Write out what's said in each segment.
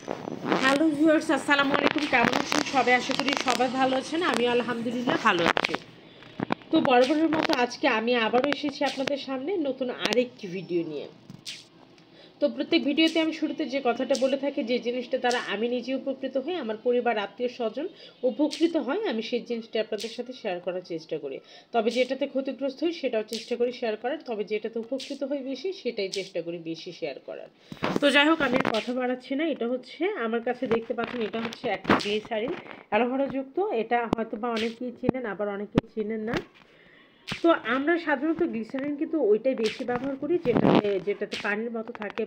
Hello viewers, আসসালামু আলাইকুম। কেমন আছেন সবাই? আশা করি সবাই ভালো আছেন। আমি আলহামদুলিল্লাহ ভালো আছি। তো বরাবরের মতো আজকে আমি আবারও এসেছি আপনাদের সামনে নতুন আরেকটি ভিডিও নিয়ে। তো প্রত্যেক ভিডিওতে আমি শুরুতে যে কথাটা বলে থাকি, যে জিনিসটা দ্বারা আমি নিজে উপকৃত হই, আমার পরিবার আত্মীয় স্বজন উপকৃত হয়, আমি সেই জিনিসটা আপনাদের সাথে শেয়ার করার চেষ্টা করি। তবে যেটাতে ক্ষতিগ্রস্ত হই সেটাও চেষ্টা করি শেয়ার করার, তবে যেটাতে উপকৃত হই বেশি সেটাই চেষ্টা করি বেশি শেয়ার করার। তো যাই হোক, আমি আর কথা বাড়াচ্ছি না। এটা হচ্ছে আমার কাছে দেখতে পাচ্ছেন, এটা হচ্ছে একটা গ্লিসারিন অ্যালোভেরা যুক্ত। এটা হয়তো বা অনেকেই চেনেন, আবার অনেকেই চেনেন না। তো আমরা সাধারণত গ্লিসারিন কিন্তু ওইটাই বেশি ব্যবহার করি যেটাতে পানির মতো থাকে,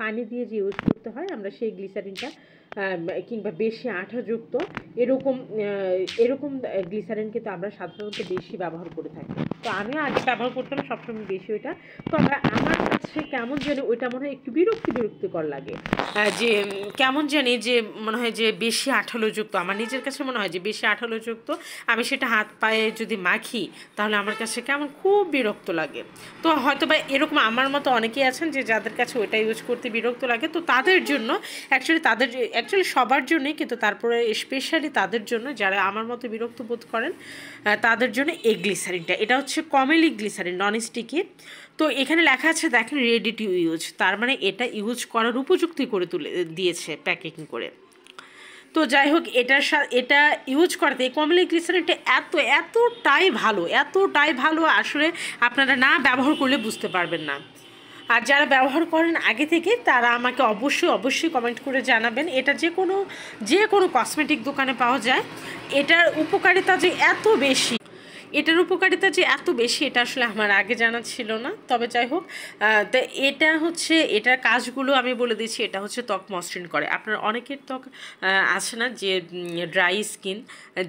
পানি দিয়ে যে ইউজ করতে হয় আমরা সেই গ্লিসারিনটা, কিংবা বেশি আঠাযুক্ত এরকম এরকম গ্লিসারিন কিন্তু আমরা সাধারণত বেশি ব্যবহার করে থাকি। তো আমিও আগে ব্যবহার করতাম সবসময় বেশি ওইটা। তো আমার কাছে কেমন জানি ওইটা মনে হয় একটু বিরক্তিকর লাগে, যে কেমন জানি যে মনে হয় যে বেশি আঠালোযুক্ত। আমার নিজের কাছে মনে হয় যে বেশি আঠালোযুক্ত। আমি সেটা হাত পায়ে যদি মাখি তাহলে আমার কাছে কেমন খুব বিরক্ত লাগে। তো হয়তো বা এরকম আমার মতো অনেকেই আছেন যে যাদের কাছে ওইটা ইউজ করতে বিরক্ত লাগে। তো তাদের জন্য অ্যাকচুয়ালি সবার জন্যই, কিন্তু তারপরে স্পেশালি তাদের জন্য যারা আমার মতো বিরক্ত বোধ করেন, তাদের জন্য এই গ্লিসারিনটা। এটা হচ্ছে কমেলি গ্লিসারিন, নন স্টিকি। তো এখানে লেখা আছে দেখেন, রেডি টু ইউজ। তার মানে এটা ইউজ করার উপযুক্ত করে তুলে দিয়েছে প্যাকেজিং করে। তো যাই হোক, এটা ইউজ করতে এই কমলা গ্লিসারিনটা এতটাই ভালো আসলে আপনারা না ব্যবহার করলে বুঝতে পারবেন না। আর যারা ব্যবহার করেন আগে থেকে তারা আমাকে অবশ্যই কমেন্ট করে জানাবেন। এটা যে কোনো কসমেটিক দোকানে পাওয়া যায়। এটার উপকারিতা যে এত বেশি এটা আসলে আমার আগে জানা ছিল না। তবে যাই হোক, তো এটার কাজগুলো আমি বলে দিচ্ছি। এটা হচ্ছে ত্বক মসৃণ করে। আপনার অনেকের ত্বক আছে না যে ড্রাই স্কিন,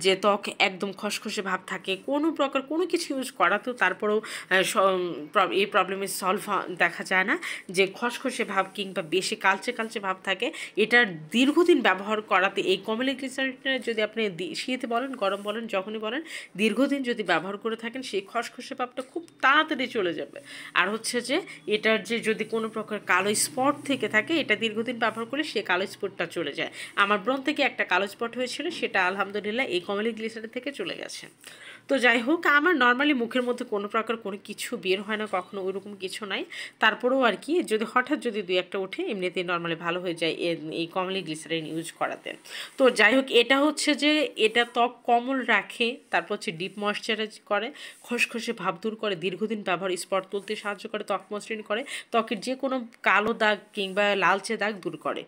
যে ত্বক একদম খসখসে ভাব থাকে, কোনো প্রকার কোনো কিছু ইউজ করাতেও তারপরেও এই প্রবলেমের সলভ দেখা যায় না, যে খসখসে ভাব কিংবা বেশি কালচে ভাব থাকে। এটার দীর্ঘদিন ব্যবহার করাতে এই কমলা গ্লিসারিনটা যদি আপনি শীত বলেন গরম বলেন যখনই বলেন দীর্ঘদিন যদি ব্যবহার করে থাকেন সেই খসখসে ভাবটা খুব তাড়াতাড়ি চলে যাবে। আর হচ্ছে যে এটার যে যদি কোনো প্রকার কালো স্পট থেকে থাকে, এটা দীর্ঘদিন ব্যবহার করলে সেই কালো স্পটটা চলে যায়। আমার ব্রণ থেকে একটা কালো স্পট হয়েছিল, সেটা আলহামদুলিল্লাহ এই কমলা গ্লিসারিন থেকে চলে গেছে। তো যাই হোক, আমার নর্মালি মুখের মধ্যে কোনো প্রকার কোনো কিছু বের হয় না কখনো, ওইরকম কিছু নাই। তারপরেও আর কি, যদি হঠাৎ দুই একটা ওঠে এমনিতেই নর্মালি ভালো হয়ে যায় এই কমলা গ্লিসারিন ইউজ করাতে। তো যাই হোক, এটা হচ্ছে যে এটা ত্বক কোমল রাখে, তারপর হচ্ছে ডিপ ময়েশ্চারাইজ করে, খসখসে ভাব দূর করে, দীর্ঘদিন ব্যবহার স্পট তুলতে সাহায্য করে, ত্বক মসৃণ করে, ত্বকের যে কোনো কালো দাগ কিংবা লালচে দাগ দূর করে।